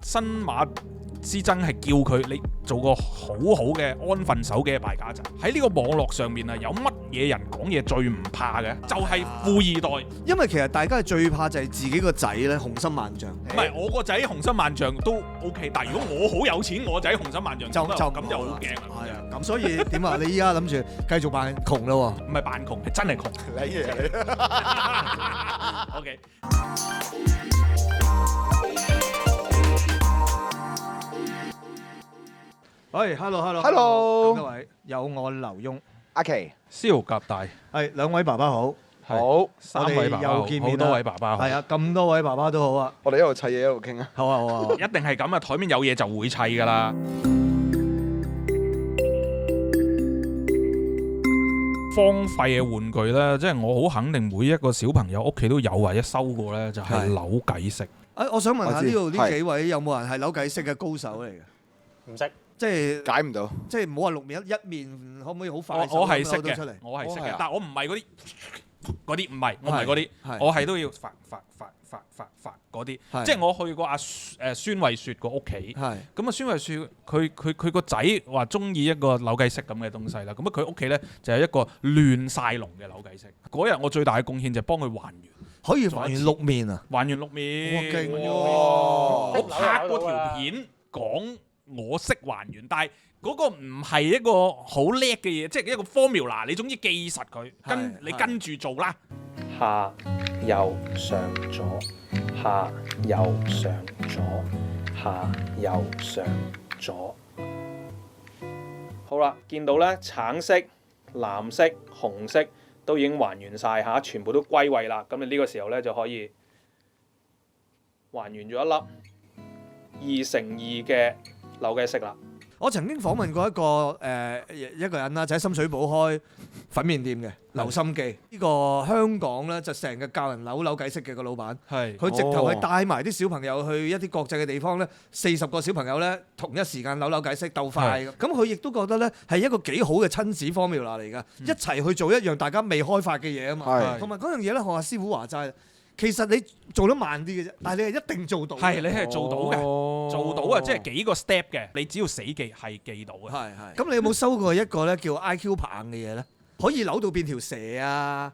新馬師曾係叫佢你做個好嘅安分守己嘅敗家仔。喺呢個網絡上面啊，有乜嘢人講嘢最唔怕嘅？就係富二代。因為其實大家最怕就係自己個仔咧雄心萬丈。唔係我個仔雄心萬丈都 OK， 但係如果我好有錢，我仔雄心萬丈咁就好驚啦。係啊，咁所以點啊？你依家諗住繼續扮窮咯喎？唔係扮窮，係真係窮。你嘢OK。喂 ，hello， Hello 咁多位有我劉墉，阿琪，蕭夾大，係兩位爸爸好，好，三位爸爸好，我哋又見面啦好多位爸爸好，係啊，咁多位爸爸都好啊，我哋一路砌嘢一路傾啊。好啊，好啊，一定係咁啊！台面有嘢就會砌㗎啦。荒廢嘅玩具咧，即係我好肯定每一個小朋友屋企都有或者收過咧，就係扭計骰。我想問下我知呢度呢係幾位有冇人係扭計骰嘅高手嚟嘅？唔識，即係解唔到，即係唔好話六面一面，可唔可以好快手我係識嘅咁扭到出嚟？，我係識嘅哦係啊，但我唔係嗰啲，唔係，我唔係嗰啲，係我係都要發嗰啲。係即係我去過阿孫慧雪個屋企。係咁啊，孫慧雪佢個仔話中意一個扭計骰咁嘅東西啦。咁啊，佢屋企咧就係一個亂晒龍嘅扭計骰。嗰日我最大嘅貢獻就係幫佢還原，可以還原六面啊！還原六面。哇勁喎我拍嗰條片講我識還原，但係嗰個唔係一個好叻嘅嘢，即係一個 formula。你總之記實佢，你跟住做啦。下右上左，下右上左，下右上左。好啦，見到咧橙色、藍色、紅色都已經還原晒嚇，全部都歸位啦。咁你呢個時候咧就可以還原咗一粒2乘2嘅扭計骰啦。我曾經訪問過一個人啦，就喺深水埗開粉麵店嘅劉心記。呢個香港咧就成日教人扭計骰嘅個老闆，係佢直頭係帶埋啲小朋友去一啲國際嘅地方咧，40個小朋友咧同一時間扭計骰鬥快咁。咁佢亦都覺得咧係一個幾好嘅親子 formula 嚟㗎，一齊去做一樣大家未開發嘅嘢啊嘛。係同埋嗰樣嘢咧，學阿師傅話齋，其實你做得慢啲嘅啫，但係你係一定做到嘅。係你係做到嘅，哦做到啊！即係幾個 step 嘅，你只要死記係記到嘅。係。咁你有冇收過一個咧叫 IQ 棒嘅嘢咧？可以扭到變條蛇啊！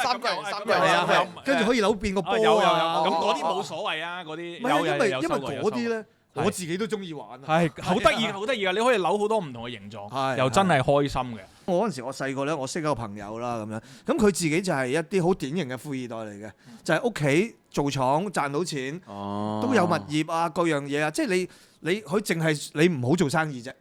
三個人係啊係，跟住可以扭變個波有啊！咁嗰啲冇所謂啊，嗰啲唔係啊，因為有收過嗰啲咧，係我自己都中意玩啊。係好得意好得意啊！你可以扭好多唔同嘅形係狀，又真係開心嘅。我嗰陣時我細個咧，我識一個朋友啦咁樣，咁佢自己就係一啲好典型嘅富二代嚟嘅，就係屋企做廠賺到錢，都有物業啊各樣嘢啊，即係你佢淨係你唔好做生意啫。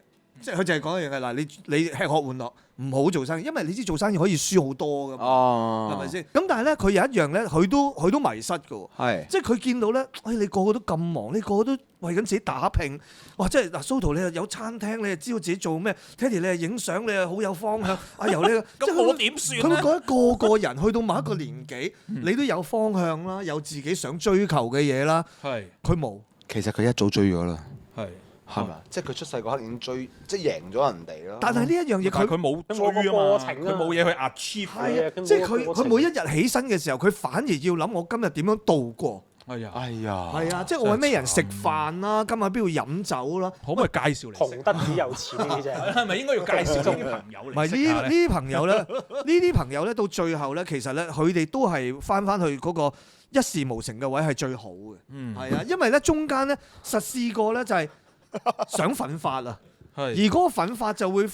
即係佢就係講一樣嘅嗱，你吃喝玩樂唔好做生意，因為你知做生意可以輸好多噶嘛，係咪先？咁但係咧，佢有一樣咧，佢都迷失嘅喎。係，即係佢見到咧，你個個都咁忙，你個個都為緊自己打拼，哇！即係嗱，蘇圖你又有餐廳，你又知道自己做咩 ，Teddy 你又影相，你又好有方向，阿由你即係咁我點算佢會咧？覺得個個人去到某一個年紀，你都有方向啦，有自己想追求嘅嘢啦，係佢冇。其實佢一早追咗啦，係，係咪？即係佢出世嗰刻已經追，即係贏咗人哋咯。但係呢一樣嘢佢但係佢冇追啊嘛，過程啊佢冇嘢去 achieve 係啊，佢冇即係佢過程每一日起身嘅時候，佢反而要諗我今日點樣度過。係啊，哎呀，係啊，即係我揾咩人食飯啦，今日喺邊度飲酒啦。可唔可以介紹嚟食窮得只有錢呢啲啫。係咪應該要介紹呢啲朋友唔係嚟識下咧？呢啲朋友咧，呢啲朋友咧到最後咧，其實咧佢哋都係翻去嗰個一事無成嘅位係最好嘅。嗯，係啊，因為咧中間咧實試過咧就係想奮發啊，而係。嗰個奮發就會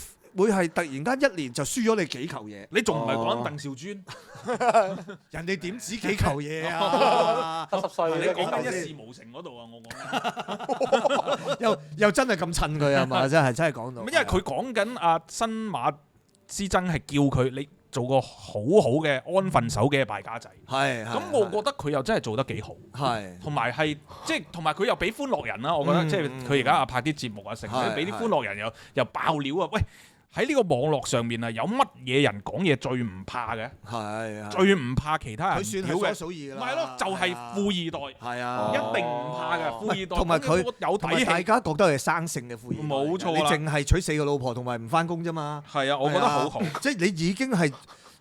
係突然間一年就輸咗你幾球嘢，你仲唔係講緊鄧兆尊？人哋點止幾球嘢啊？ 70歲你講緊一先事無成嗰度啊！我講緊。又真係咁襯佢啊嘛？真係講到。因為佢講緊阿新馬師曾係叫佢你做個好嘅安分守己嘅敗家仔。係咁我覺得佢又真係做得幾好。係同埋係即係同埋佢又俾歡樂人啦，我覺得即係佢而家拍啲節目啊，成係俾啲歡樂人又爆料啊！喂，喺呢個網絡上面啊，有乜嘢人講嘢最唔怕嘅？係最唔怕其他人佢算屌嘅係數數二㗎啦。唔係咯，就係富二代，係啊，一定唔怕嘅富二代。同埋佢有同埋大底氣，家覺得係生性嘅富二代，冇錯啦你淨係娶4個老婆同埋唔翻工啫嘛。係啊，我覺得好好。即係你已經係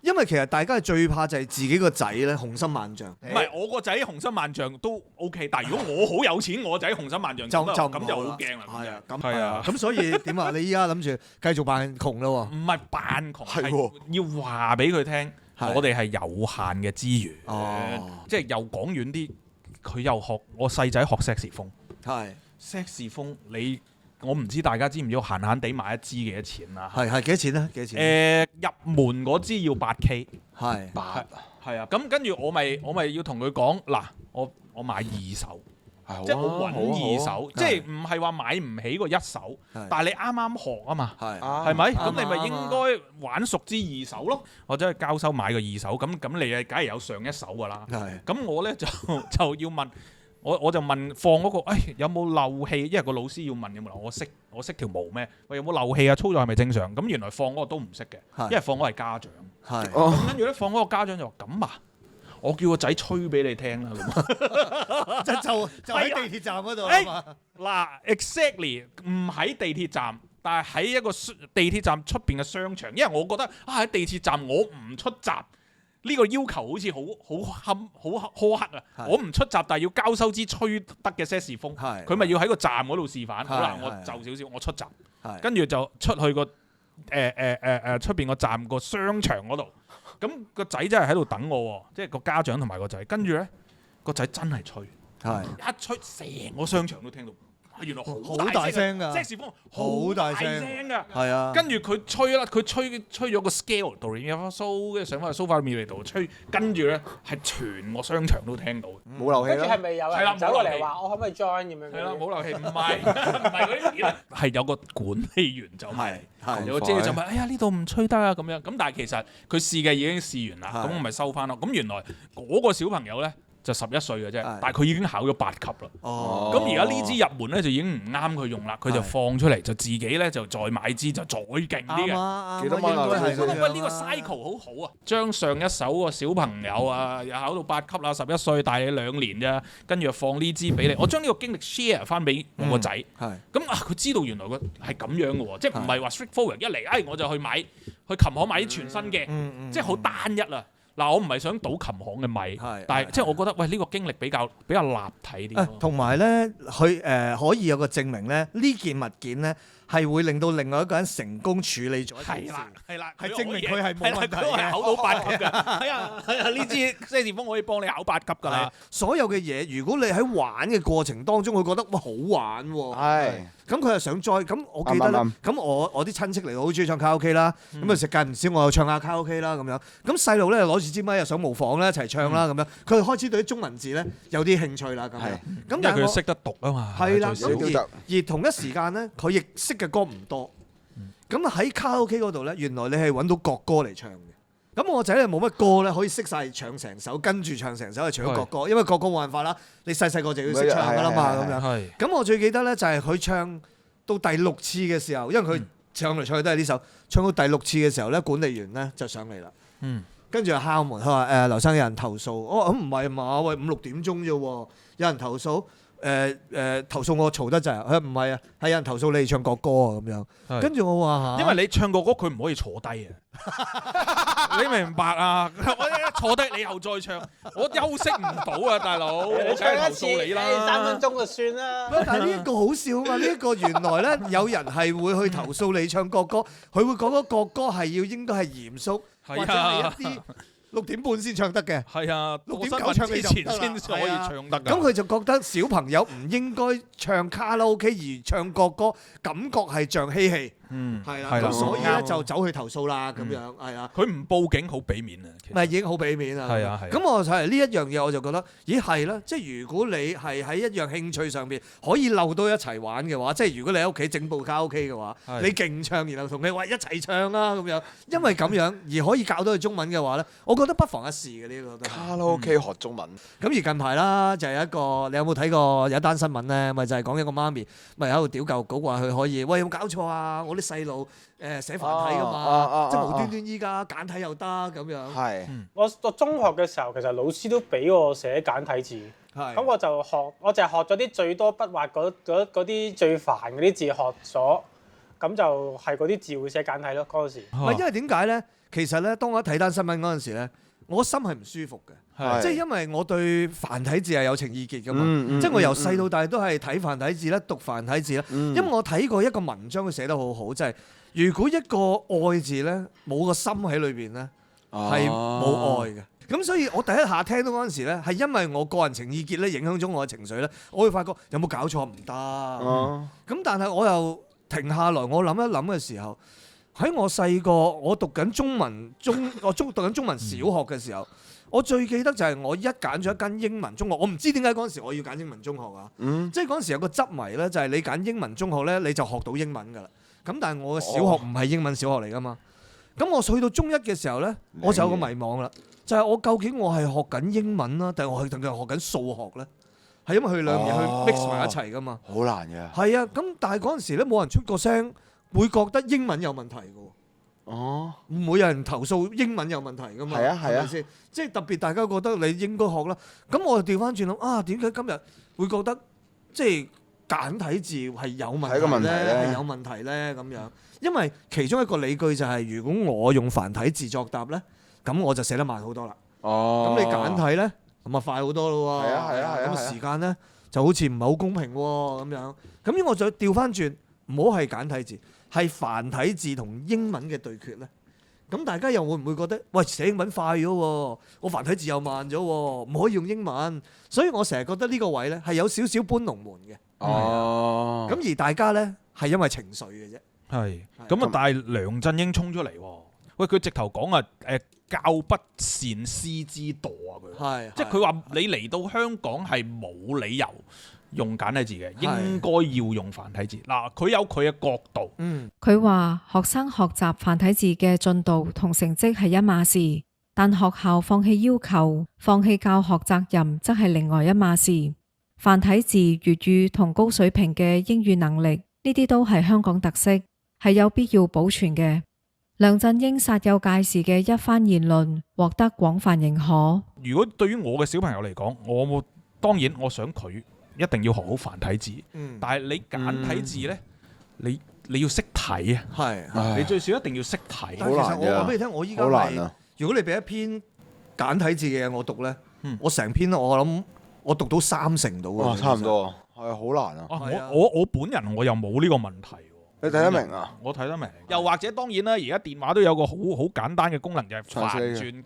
因為其實大家最怕就係自己個仔咧雄心萬丈。唔係我個仔雄心萬丈都 OK， 但係如果我好有錢，我仔雄心萬丈咁就好驚啦。係啊，咁係啊，咁所以點啊？你依家諗住繼續扮窮咯喎？唔係扮窮，係係要話俾佢聽，係我哋係有限嘅資源。哦即係又講遠啲，佢又學我細仔學爵士風。係爵士風我唔知大家知唔知閒閒地買一支幾多錢啊？係幾多錢咧？幾多錢？入門嗰支要8K。係係啊，咁跟住我咪要同佢講嗱，我買二手。即係我揾二手，即係唔係話買唔起個一手，但係你啱啱學啊嘛，係咪？咁你咪應該玩熟支二手咯，或者去交收買個二手，咁你啊梗係有上一手㗎啦。咁我咧就要問，我就問放嗰個，有冇漏氣？因為個老師要問有冇漏，我識條毛咩？喂，有冇漏氣啊？操作係咪正常？咁原來放嗰個都唔識嘅，因為放嗰個係家長。咁跟住咧放嗰個家長就話咁啊。我叫個仔吹俾你聽啦，咁就喺地鐵站嗰度啊嘛。嗱，exactly 唔喺地鐵站，但係喺一個地鐵站出邊嘅商場，因為我覺得喺地鐵站我唔出閘呢個要求好似好苛刻啊！我唔出閘，但係要交收支吹得嘅爵士風，佢咪要喺個站嗰度示範。好啦，我就少少，我出閘，跟住就出去個出邊個站個商場嗰度。咁個仔真係喺度等我喎，即係個家長同埋個仔，跟住咧個仔真係吹，一吹成個商場都聽到，原來好大聲㗎，爵士風好大聲㗎，係啊，跟住佢吹啦，佢吹咗個 scale 度，然後蘇跟住上翻去蘇花面嚟度吹，跟住咧係全個商場都聽到，冇漏氣啦。跟住係咪有人走過嚟話我可唔可以 join 咁樣？係啦，冇漏氣，唔係嗰啲片，係有個管理員就係。有個姐就問：哎呀，呢度唔吹得啊咁樣。咁但係其實佢試嘅已經試完啦，咁我咪收翻咯。咁原來嗰個小朋友咧就11歲嘅啫，但係佢已經考咗8級啦。咁而家呢支入門咧就已經唔啱佢用啦，佢就放出嚟就自己咧就再買支就再勁啲嘅。幾多蚊啊？我覺得呢個 cycle 好好啊！將上一手個小朋友啊，又考到8級啦，11歲大你2年啫，跟住又放呢支俾你。我將呢個經歷 share 翻俾我個仔。咁佢知道原來個係咁樣嘅喎，即係唔係話 straightforward 一嚟，我就去琴行買啲全新嘅，即係好單一啊！嗱，我唔係想倒琴行嘅米，但係即係我覺得喂呢個經歷比較立體啲。同埋咧，佢可以有個證明咧，呢件物件咧係會令到另外一個人成功處理咗一件事。係啦，係證明佢係冇問題嘅，考到8級㗎。係啊，呢支爵士風可以幫你考8級㗎啦。所有嘅嘢，如果你喺玩嘅過程當中，佢覺得哇好玩喎，咁佢又想再咁，我記得咧，咁我啲親戚嚟好中意唱卡拉 OK 啦，咁啊食間唔少，我又唱下卡拉 OK 啦咁樣。咁細路咧攞住支咪又想模仿咧一齊唱啦咁樣，佢開始對啲中文字咧有啲興趣啦咁樣。咁因為佢識得讀啊嘛。係啦，而同一時間咧，佢亦識嘅歌唔多。咁喺卡拉 OK 嗰度咧，原來你係揾到國歌嚟唱嘅。咁我仔咧冇乜歌咧可以識晒唱成首，跟住唱成首，係除咗國歌，因為國歌冇辦法啦，你細細個就要識唱噶啦嘛咁樣。咁我最記得咧就係佢唱到第6次嘅時候，因為佢唱嚟唱去都係呢首，唱到第6次嘅時候咧，管理員咧就上嚟啦。跟住就敲門，佢話劉生有人投訴，我話咁唔係嘛，喂5、6點鐘啫喎，有人投訴。投訴我嘈得滯，佢唔係啊，係有人投訴你哋唱國歌啊咁樣。跟住我話因為你唱國歌佢唔可以坐低啊，你明白啊？我一坐低你又再唱，我休息唔到啊，大佬！我梗係投訴你啦。3分鐘就算啦。但係呢一個好笑啊嘛！呢一個原來咧有人係會去投訴你唱國歌，佢會講嗰國歌係應該係嚴肅，或者係一啲6點半先唱得嘅。係啊，6點9唱之前先可以唱得㗎。咁佢就覺得小朋友唔應該唱卡拉 OK 而唱國歌，感覺係像嬉戲。係啦，咁所以咧就走去投訴啦，咁樣係啊。佢唔報警好俾面啊，咪已經好俾面啊。係啊，咁我就係呢一樣嘢，我就覺得，咦係啦，即係如果你係喺一樣興趣上邊可以溜到一齊玩嘅話，即係如果你喺屋企整部卡拉 OK 嘅話，你勁唱，然後同你話一齊唱啦咁樣，因為咁樣而可以教到佢中文嘅話咧，我覺得不妨一試嘅呢個都。卡拉 OK 學中文。咁而近排啦，就係一個你有冇睇過有一單新聞咧？咪就係講一個媽咪咪喺度屌教育局話佢可以，喂有冇搞錯啊？我啲細路寫繁體㗎嘛，即係無端端依家簡體又得咁樣。係。我中學嘅時候，其實老師都俾我寫簡體字，咁我就係學咗啲最多筆畫嗰啲最煩嗰啲字學咗，咁就係嗰啲字會寫簡體咯嗰陣時。唔係因為點解咧？其實咧，當我一睇單新聞嗰陣時咧，我心係唔舒服嘅，即係因為我對繁體字係有情意結㗎嘛，即係我由細到大都係睇繁體字啦，讀繁體字啦，因為我睇過一個文章，佢寫得好好，就係如果一個愛字咧冇個心喺裏邊咧，係冇愛嘅。咁所以我第一下聽到嗰陣時咧，係因為我個人情意結咧影響咗我嘅情緒咧，我會發覺有冇搞錯唔得。咁但係我又停下來，我諗一諗嘅時候，喺我細個我讀緊中文讀緊中文小學嘅時候，我最記得就係我揀咗一間英文中學，我唔知點解嗰陣時我要揀英文中學啊。即係嗰陣時有個執迷咧，就係你揀英文中學咧，你就學到英文㗎啦。咁但係我嘅小學唔係英文小學嚟㗎嘛。咁我去到中一嘅時候咧，我就有個迷惘啦。就係我究竟我係學緊英文啦，定係我係學緊數學咧？係因為佢兩樣嘢去 mix 埋一齊噶嘛。好難嘅。係啊，咁但係嗰陣時咧冇人出過聲，會覺得英文有問題嘅喎。唔會有人投訴英文有問題噶嘛？係咪先？即係特別大家覺得你應該學啦。咁我就調翻轉諗啊，點解今日會覺得即係簡體字係有問題咧？係有問題咧咁樣。因為其中一個理據就係如果我用繁體字作答咧。咁我就寫得慢好多啦。咁你簡體咧，咁啊快好多咯喎。咁時間咧就好似唔係好公平喎咁樣。咁我再調翻轉，唔好係簡體字，係繁體字同英文嘅對決咧。咁大家又會唔會覺得，喂，寫英文快咗喎，我繁體字又慢咗喎，唔可以用英文。所以我成日覺得呢個位咧係有少少搬龍門嘅。咁而大家咧係因為情緒嘅啫。係。咁啊，但係梁振英衝出嚟喎。喂，佢直頭講啊，教不善師之惰啊！佢，即係佢話你嚟到香港係冇理由用簡體字嘅，應該要用繁體字。嗱，佢有佢嘅角度。佢話學生學習繁體字嘅進度同成績係一碼事，但學校放棄要求、放棄教學責任，則係另外一碼事。繁體字、粵語同高水平嘅英語能力，呢啲都係香港特色，係有必要保存嘅。梁振英煞有介事嘅一番言論獲得廣泛認可。如果對於我嘅小朋友嚟講，我當然我想佢一定要學好繁體字。但係你簡體字呢，你要識睇啊。你最少一定要識睇。但其實我話俾你聽，我依家係如果你俾一篇簡體字嘅嘢我讀呢，我成篇我諗我讀到30%到嘅。差唔多，係好難啊。我本人我又冇呢個問題。你睇得明啊？我睇得明。又或者當然啦，而家電話都有個好簡單嘅功能，就係繁轉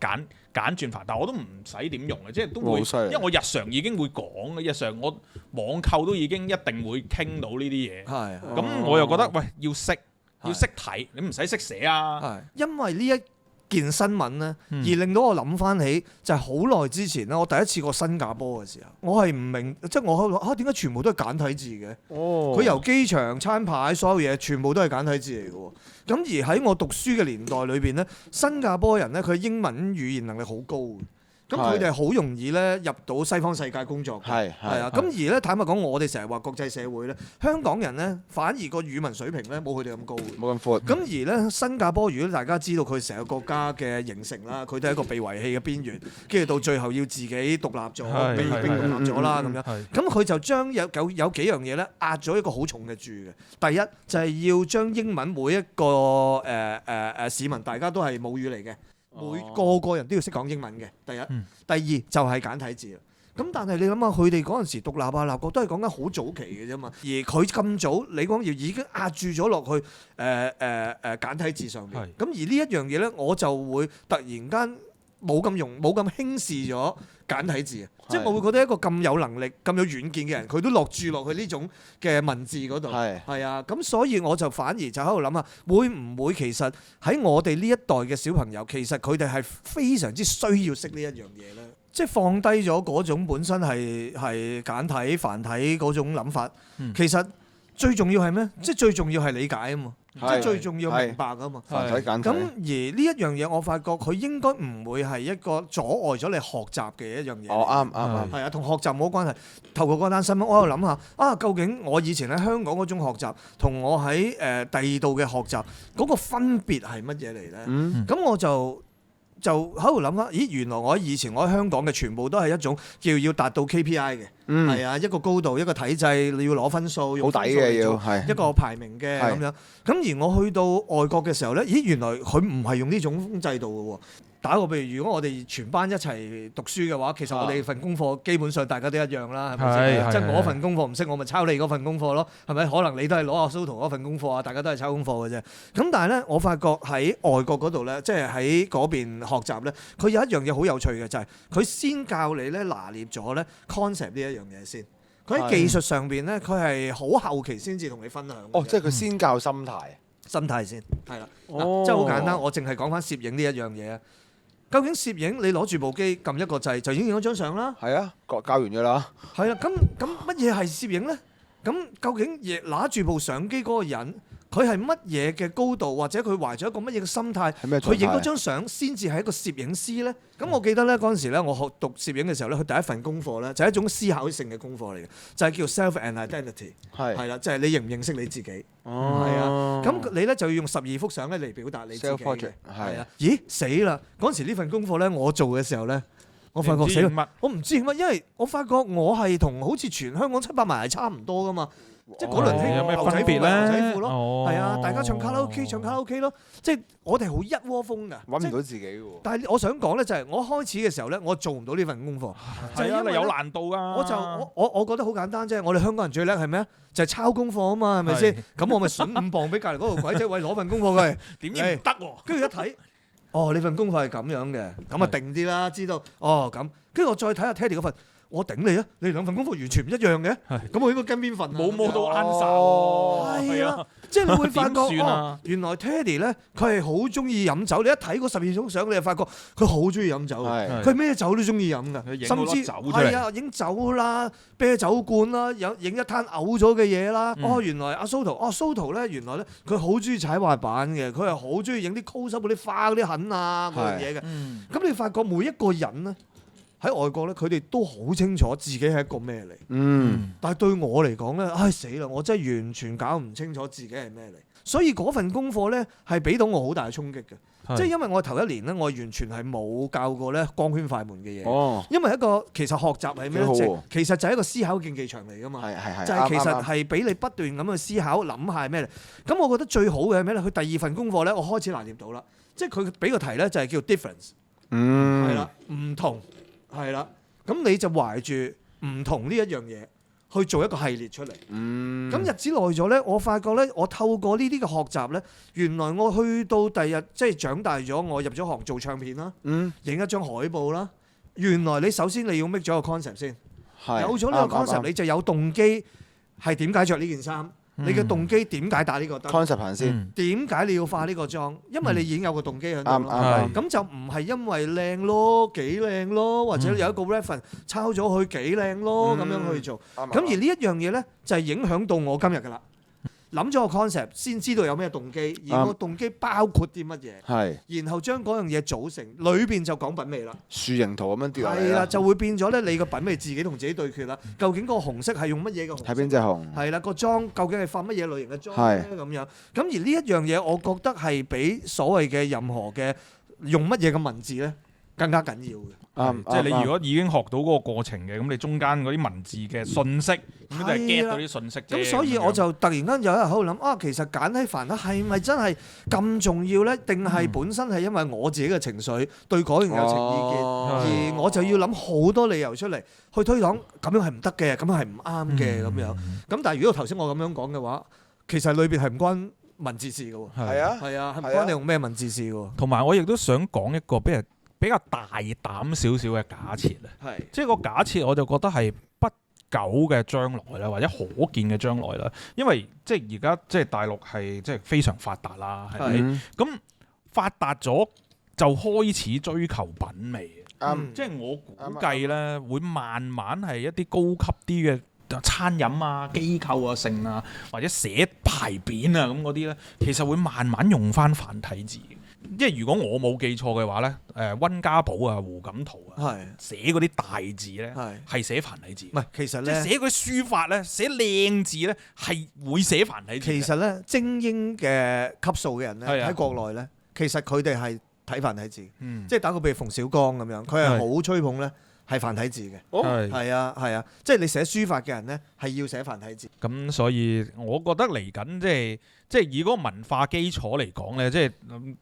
簡轉繁，但我都唔使點用嘅，即係都會，因為我日常已經會講嘅，日常我網購都已經一定會傾到呢啲嘢。咁我又覺得喂，要識睇，你唔使識寫啊。因為呢一件新聞咧，而令到我諗翻起就係好耐之前咧，我第一次過新加坡嘅時候，我係唔明，即係我點解全部都係簡體字嘅？佢由機場餐牌所有嘢全部都係簡體字嚟嘅喎。咁而喺我讀書嘅年代裏邊咧，新加坡人咧佢英文語言能力好高嘅。咁佢哋好容易咧入到西方世界工作嘅，係啊。咁而咧坦白講，我哋成日話國際社會咧，香港人咧反而個語文水平咧冇佢哋咁高，冇咁闊。咁而咧新加坡，如果大家知道佢成個國家嘅形成啦，佢都係一個被遺棄嘅邊緣，跟住到最後要自己獨立咗，被迫獨立咗啦咁樣。咁佢就將有幾樣嘢咧壓咗一個好重嘅注嘅。第一就係要將英文每一個市民大家都係母語嚟嘅。每個人都要識講英文嘅，第一。第二就係簡體字。咁但係你諗下，佢哋嗰陣時獨立國都係講緊好早期嘅啫嘛。而佢咁早，你講要已經壓住咗落去簡體字上面。咁而呢一樣嘢咧，我就會突然間冇咁輕視咗簡體字。即係我會覺得一個咁有能力、咁有遠見嘅人，佢都落注落去呢種嘅文字嗰度。係啊，咁所以我就反而就喺度諗下，會唔會其實喺我哋呢一代嘅小朋友，其實佢哋係非常之需要識呢一樣嘢咧？即係放低咗嗰種本身係簡體繁體嗰種諗法，其實最重要係咩？即係最重要係理解啊嘛。即係最重要明白啊嘛。咁而呢一樣嘢，我發覺佢應該唔會係一個阻礙咗你學習嘅一樣嘢。啱。係啊，同學習冇關係。透過嗰單新聞，我喺度諗下啊，究竟我以前喺香港嗰種學習，同我喺第二度嘅學習嗰個分別係乜嘢嚟咧？咁我就喺度諗啦，咦，原來我以前喺香港嘅全部都係一種要達到 KPI 嘅，係啊，一個高度，一個體制，你要攞分數，用分數嚟做一個排名嘅咁樣。咁而我去到外國嘅時候咧，咦，原來佢唔係用呢種制度嘅喎。打個譬如，如果我哋全班一齊讀書嘅話，其實我哋份功課基本上大家都一樣啦，係咪先？即係我份功課唔識，我咪抄你嗰份功課咯，係咪？可能你都係攞阿蘇圖嗰份功課啊，大家都係抄功課嘅啫。咁但係咧，我發覺喺外國嗰度咧，即係喺嗰邊學習咧，佢有一樣嘢好有趣嘅，就係佢先教你咧拿捏咗咧 concept 呢一樣嘢先。佢喺技術上邊咧，佢係好後期先至同你分享。哦，即係佢先教心態，心態先係啦。即係好簡單，我淨係講翻攝影呢一樣嘢啊。究竟攝影你攞住部機撳一個掣就已經影咗張相啦？係啊，教完㗎啦。係啦，咁乜嘢係攝影咧？咁究竟拿住部相機嗰個人，佢係乜嘢嘅高度，或者佢懷咗一個乜嘢嘅心態，佢影嗰張相先至係一個攝影師咧？咁我記得咧嗰陣時咧，我學讀攝影嘅時候咧，佢第一份功課咧就係一種思考性嘅功課嚟嘅，就係叫 self and identity。係啦，就係你認唔認識你自己？係啊，咁你咧就要用12幅相咧嚟表達你自己嘅。係啊，咦死啦！嗰陣時呢份功課咧，我做嘅時候咧，我發覺死啦！我唔知乜，因為我發覺我係同好似全香港700萬係差唔多噶嘛。即係嗰輪興牛仔褲咧，牛仔褲咯，係啊，大家唱卡拉 OK 咯，即係我哋好一窩蜂㗎，揾唔到自己喎。但係我想講咧，就係我開始嘅時候咧，我做唔到呢份功課，就係因為有難度㗎。我覺得好簡單啫，我哋香港人最叻係咩啊？就係抄功課啊嘛，係咪先？咁我咪筍5磅俾隔離嗰個鬼仔，喂攞份功課佢，點知唔得喎？跟住一睇，哦，你份功課係咁樣嘅，咁啊定啲啦，知道哦咁。跟住我再睇下 Teddy 嗰份。我頂你啊！你兩份功課完全唔一樣嘅，咁我應該跟邊份啊？冇摸到 answer。係啊，即係你會發覺原來 Teddy 咧，佢係好中意飲酒。你一睇嗰12種相，你就發覺佢好中意飲酒。佢咩酒都中意飲㗎，甚至係啊，影酒啦、啤酒罐啦，影一攤嘔咗嘅嘢啦。原來阿蘇圖，蘇圖咧，原來咧佢好中意踩滑板嘅，佢係好中意影啲 close up 嗰啲花嗰啲痕啊嗰樣嘢嘅。咁你發覺每一個人咧，喺外國咧，佢哋都好清楚自己係一個咩嚟。但係對我嚟講咧，唉死啦！我真係完全搞唔清楚自己係咩嚟。所以嗰份功課咧係俾到我好大嘅衝擊嘅。即係因為我頭一年咧，我完全係冇教過咧光圈快門嘅嘢。因為一個其實學習係咩咧？其實就係一個思考競技場嚟㗎嘛。就係其實係俾你不斷咁去思考，諗下係咩嚟。咁我覺得最好嘅係咩咧？佢第二份功課咧，我開始拿捏到啦。即係佢俾個題咧，就係叫 difference。係啦，唔同。係啦，咁你就懷住唔同呢一樣嘢去做一個系列出嚟。咁日子耐咗咧，我發覺咧，我透過呢啲嘅學習咧，原來我去到第日即係長大咗，我入咗行做唱片啦，影一張海報啦。原來你首先你要 make 咗個 concept 先，有咗呢個 concept，你就有動機係點解着呢件衫。你嘅動機點解打呢個燈 concept 行先？點解你要化呢個妝？因為你已經有個動機喺度啦。咁就唔係因為靚咯，幾靚咯，或者有一個 reference 抄咗佢幾靚咯，咁樣去做。咁而呢一樣嘢咧，就係影響到我今日㗎啦。諗咗個 concept 先知道有咩動機，而個動機包括啲乜嘢，然後將嗰樣嘢組成，裏邊就講品味啦。樹形圖咁樣掉落嚟。係啦，就會變咗咧，你個品味自己同自己對決啦。究竟個紅色係用乜嘢嘅紅色？睇邊隻紅？係啦，個妝究竟係化乜嘢類型嘅妝咧？咁樣。咁而呢一樣嘢，我覺得係比所謂嘅任何嘅用乜嘢嘅文字咧更加緊要嘅。即係你如果已經學到嗰個過程嘅，咁你中間嗰啲文字嘅信息，咁就係 get 到啲信息啫。咁所以我就突然間有一日喺度諗其實簡體繁體係咪真係咁重要咧？定係本身係因為我自己嘅情緒對嗰樣有情意見，而我就要諗好多理由出嚟去推搪，咁樣係唔得嘅，咁樣係唔啱嘅咁樣。咁但係如果頭先我咁樣講嘅話，其實裏邊係唔關文字事嘅喎。係啊，係唔關你用咩文字事嘅喎。同埋我亦都想講一個比較大膽少少嘅假設啊，即係個假設我就覺得係不久嘅將來啦，或者可見嘅將來啦，因為即係而家即係大陸係即係非常發達啦，係咪？咁發達咗就開始追求品味，即係我估計咧會慢慢係一啲高級啲嘅餐飲啊、機構啊、性啊，或者寫牌匾啊咁嗰啲咧，其實會慢慢用翻繁體字。即係如果我冇記錯嘅話咧，溫家寶啊、胡錦濤啊，寫嗰啲大字咧係寫繁體字。唔係，其實咧，即係寫嗰啲書法咧，寫靚字咧係會寫繁體字。其實咧，精英嘅級數嘅人咧喺國內咧，其實佢哋係睇繁體字。即係打個譬如馮小剛咁樣，佢係好吹捧咧係繁體字嘅。係係啊，即係你寫書法嘅人咧，係要寫繁體字。咁所以我覺得嚟緊即係以嗰個文化基礎嚟講咧，即係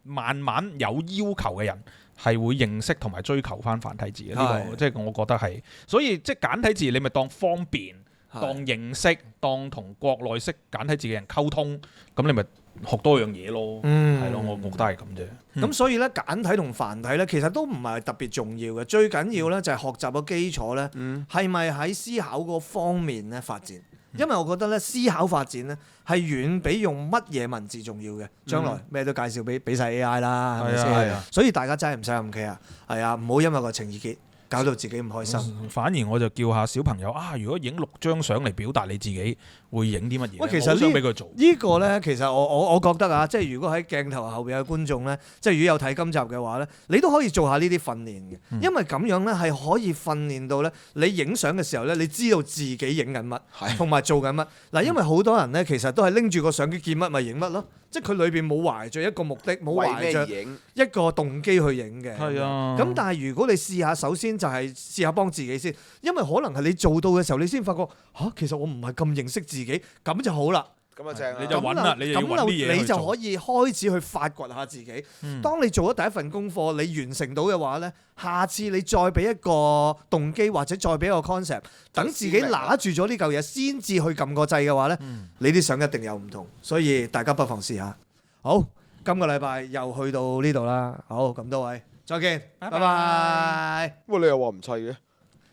慢慢有要求嘅人係會認識同埋追求翻繁體字嘅呢個，即係我覺得係。所以即係簡體字你咪當方便。當認識，當同國內識簡體字嘅人溝通，咁你咪學多樣嘢咯，係咯，我覺得係咁啫。咁所以咧，簡體同繁體咧，其實都唔係特別重要嘅，最緊要咧就係學習個基礎咧，係咪喺思考嗰方面咧發展？因為我覺得咧，思考發展咧係遠比用乜嘢文字重要嘅。將來咩都介紹俾晒 AI 啦，係咪先？所以大家真係唔使咁企啊，係啊，唔好因為個情意結搞到自己唔開心。反而我就叫下小朋友啊，如果影6張相嚟表達你自己，會影啲乜嘢？喂，其實我想俾佢做呢個咧，其實我覺得啊，即係如果喺鏡頭後邊嘅觀眾咧，即係如果有睇今集嘅話咧，你都可以做下呢啲訓練嘅，因為咁樣咧係可以訓練到咧，你影相嘅時候咧，你知道自己影緊乜，同埋做緊乜。嗱，因為好多人咧，其實都係拎住個相機見乜咪影乜咯。即係佢裏邊冇懷着一個目的，冇懷着一個動機去影嘅。係啊。咁但係如果你試下，首先就係試下幫自己先，因為可能係你做到嘅時候，你先發覺嚇，其實我唔係咁認識自己，咁就好啦。咁啊正啦，你就揾啦，你就要揾啲嘢去做。你就可以開始去發掘下自己。當你做咗第一份功課，你完成到嘅話咧，下次你再俾一個動機或者再俾一個 concept，等自己拿住咗呢嚿嘢，先至去撳個掣嘅話咧，你啲相一定有唔同。所以大家不妨試下。好，今個禮拜又去到呢度啦。好，咁多位再見，拜拜。喂，你又話唔砌嘅？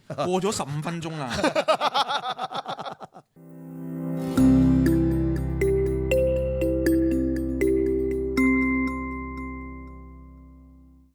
過咗15分鐘啦。